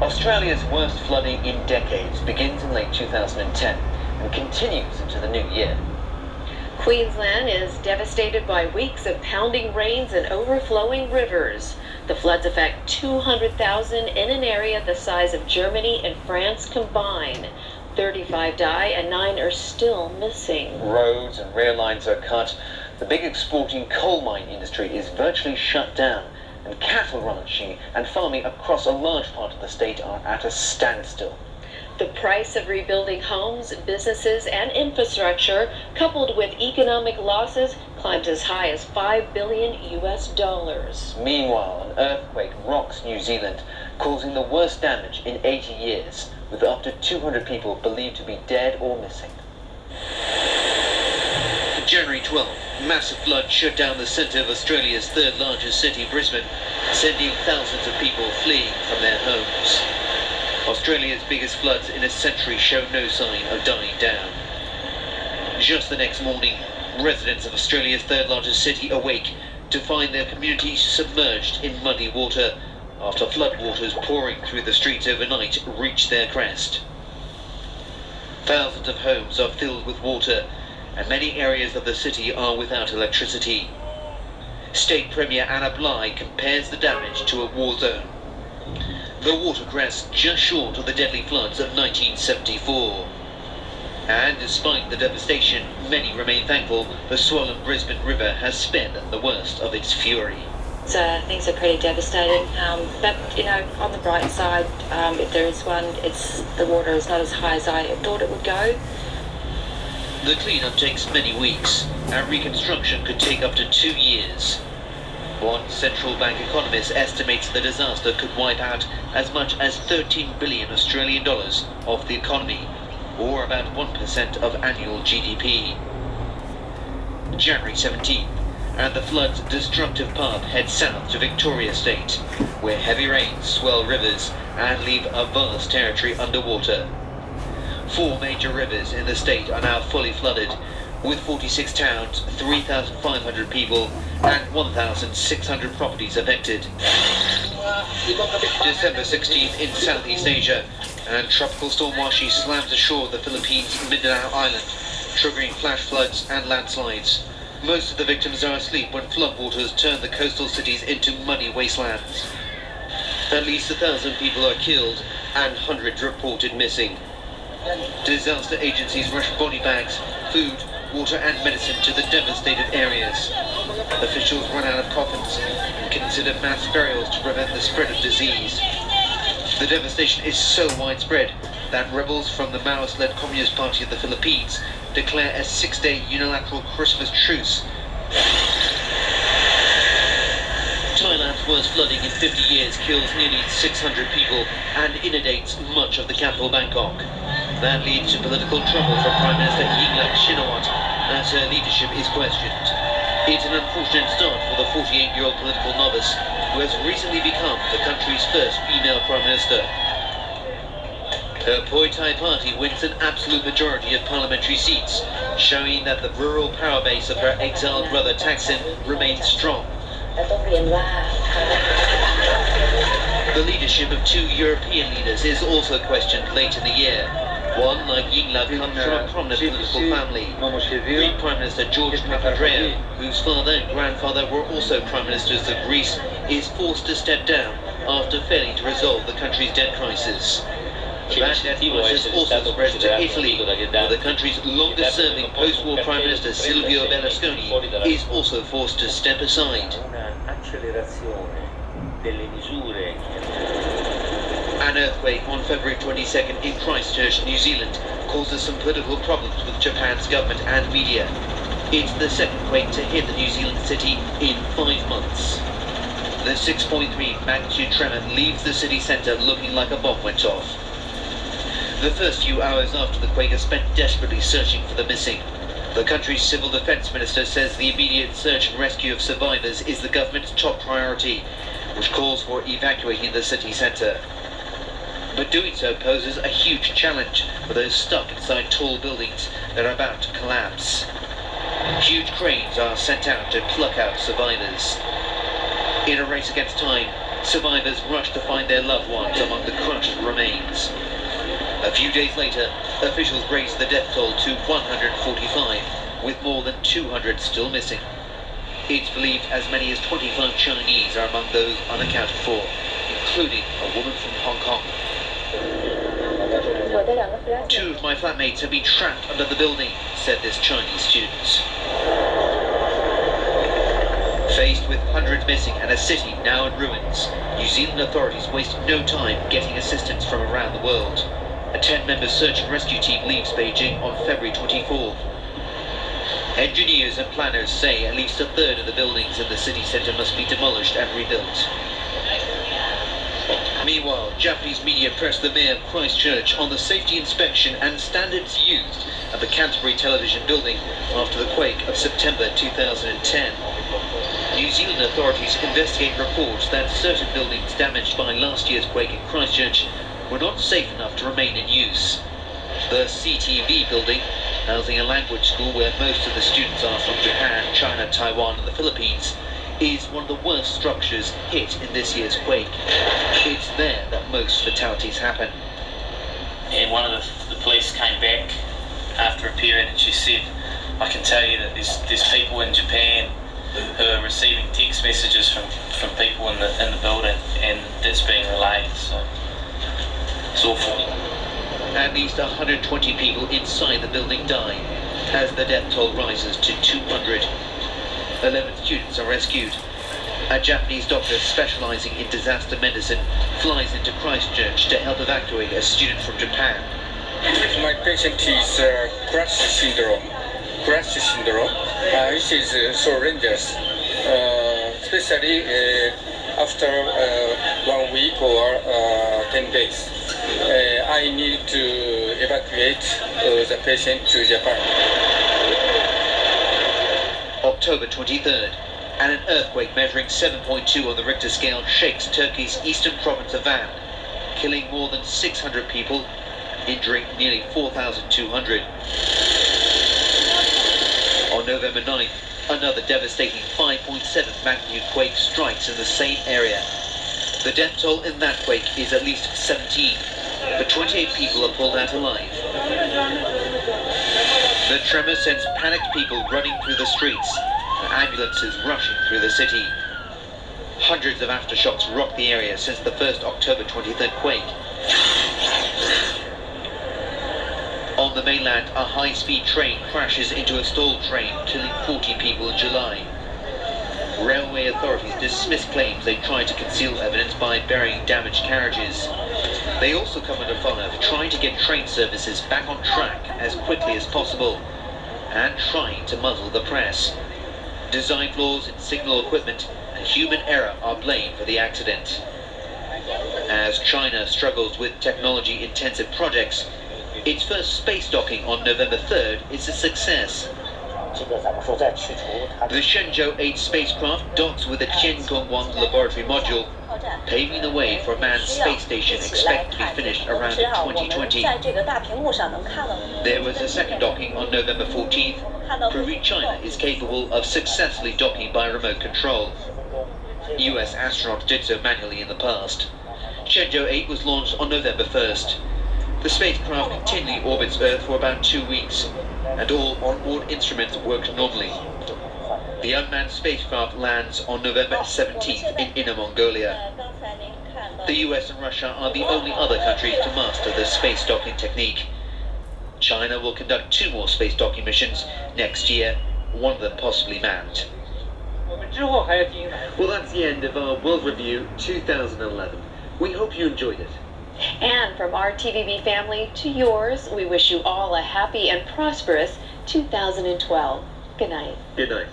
Australia's worst flooding in decades begins in late 2010 and continues into the new year. Queensland is devastated by weeks of pounding rains and overflowing rivers. The floods affect 200,000 in an area the size of Germany and France combined. 35 die and 9 are still missing. Roads and rail lines are cut. The big exporting coal mine industry is virtually shut down, and cattle ranching and farming across a large part of the state are at a standstill. The price of rebuilding homes, businesses, and infrastructure, coupled with economic losses, climbs as high as $5 billion US. Meanwhile, an earthquake rocks New Zealand, causing the worst damage in 80 years, with up to 200 people believed to be dead or missing. January 12th, massive flood shut down the centre of Australia's third largest city, Brisbane, sending thousands of people fleeing from their homes. Australia's biggest floods in a century show no sign of dying down. Just the next morning, residents of Australia's third largest city awake to find their communities submerged in muddy water after floodwaters pouring through the streets overnight reached their crest. Thousands of homes are filled with water, and many areas of the city are without electricity. State Premier Anna Bligh compares the damage to a war zone. The water crests just short of the deadly floods of 1974. And despite the devastation, many remain thankful the swollen Brisbane River has spared the worst of its fury. So things are pretty devastating, but on the bright side, if there is one, the water is not as high as I thought it would go. The cleanup takes many weeks, and reconstruction could take up to 2 years. One central bank economist estimates the disaster could wipe out as much as 13 billion Australian dollars off the economy, or about 1% of annual GDP. January 17th, and the flood's destructive path heads south to Victoria State, where heavy rains swell rivers and leave a vast territory underwater. 4 major rivers in the state are now fully flooded, with 46 towns, 3,500 people, and 1,600 properties affected. December 16th in Southeast Asia, and Tropical Storm Washi slams ashore the Philippines' Mindanao Island, triggering flash floods and landslides. Most of the victims are asleep when floodwaters turn the coastal cities into muddy wastelands. At least 1,000 people are killed and hundreds reported missing. Disaster agencies rush body bags, food, water and medicine to the devastated areas. Officials run out of coffins and consider mass burials to prevent the spread of disease. The devastation is so widespread that rebels from the Maoist-led Communist Party of the Philippines declare a 6-day unilateral Christmas truce. Thailand's worst flooding in 50 years kills nearly 600 people and inundates much of the capital Bangkok. That leads to political trouble for Prime Minister Yingluck Shinawatra as her leadership is questioned. It's an unfortunate start for the 48-year-old political novice who has recently become the country's first female Prime Minister. Her Pheu Thai party wins an absolute majority of parliamentary seats, showing that the rural power base of her exiled brother Thaksin remains strong. The leadership of 2 European leaders is also questioned late in the year. One, like Yingluck, comes from a prominent political family. Greek Prime Minister George Papandreou, whose father and grandfather were also Prime Ministers of Greece, is forced to step down after failing to resolve the country's debt crisis. That debt crisis also spreads to Italy, where the country's longest-serving post-war Prime Minister Silvio Berlusconi is also forced to step aside. An earthquake on February 22nd in Christchurch, New Zealand, causes some political problems with Japan's government and media. It's the second quake to hit the New Zealand city in 5 months. The 6.3 magnitude tremor leaves the city centre looking like a bomb went off. The first few hours after the quake are spent desperately searching for the missing. The country's civil defence minister says the immediate search and rescue of survivors is the government's top priority, which calls for evacuating the city centre. But doing so poses a huge challenge for those stuck inside tall buildings that are about to collapse. Huge cranes are sent out to pluck out survivors. In a race against time, Survivors rush to find their loved ones among the crushed remains. A few days later, officials raised the death toll to 145, with more than 200 still missing. It's believed as many as 25 Chinese are among those unaccounted for, including a woman from Hong Kong. Two of my flatmates have been trapped under the building, said this Chinese student. Faced with hundreds missing and a city now in ruins, New Zealand authorities waste no time getting assistance from around the world. A 10-member search and rescue team leaves Beijing on February 24th. Engineers and planners say at least a third of the buildings in the city centre must be demolished and rebuilt. Meanwhile, Japanese media pressed the mayor of Christchurch on the safety inspection and standards used at the Canterbury television building after the quake of September 2010. New Zealand authorities investigate reports that certain buildings damaged by last year's quake in Christchurch were not safe enough to remain in use. The CTV building, housing a language school where most of the students are from Japan, China, Taiwan and the Philippines, is one of the worst structures hit in this year's quake. It's there that most fatalities happen. And one of the police came back after a period and she said, I can tell you that there's people in Japan who are receiving text messages from people in the building, and that's being relayed, so it's awful. At least 120 people inside the building died as the death toll rises to 200. 11 students are rescued. A Japanese doctor specializing in disaster medicine flies into Christchurch to help evacuate a student from Japan. My patient is crash syndrome. It is so dangerous, especially after 1 week or 10 days. I need to evacuate the patient to Japan. October 23rd, and an earthquake measuring 7.2 on the Richter scale shakes Turkey's eastern province of Van, killing more than 600 people, injuring nearly 4,200. On November 9th, another devastating 5.7 magnitude quake strikes in the same area. The death toll in that quake is at least 17, but 28 people are pulled out alive. The tremor sends panicked people running through the streets, and ambulances rushing through the city. Hundreds of aftershocks rock the area since the first October 23rd quake. On the mainland, a high-speed train crashes into a stalled train, killing 40 people in July. Railway authorities dismiss claims they tried to conceal evidence by burying damaged carriages. They also come under fire for trying to get train services back on track as quickly as possible, and trying to muzzle the press. Design flaws in signal equipment and human error are blamed for the accident. As China struggles with technology-intensive projects, its first space docking on November 3rd is a success. The Shenzhou 8 spacecraft docks with the Tiangong-1 laboratory module, paving the way for a manned space station expected to be finished around 2020. There was a second docking on November 14th, proving China is capable of successfully docking by remote control. US astronauts did so manually in the past. Shenzhou 8 was launched on November 1st. The spacecraft continually orbits Earth for about 2 weeks, and all onboard instruments work normally. The unmanned spacecraft lands on November 17th in Inner Mongolia. The US and Russia are the only other countries to master the space docking technique. China will conduct 2 more space docking missions next year, one of them possibly manned. Well, that's the end of our World Review 2011. We hope you enjoyed it. And from our TVB family to yours, we wish you all a happy and prosperous 2012. Good night. Good night.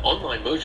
online motor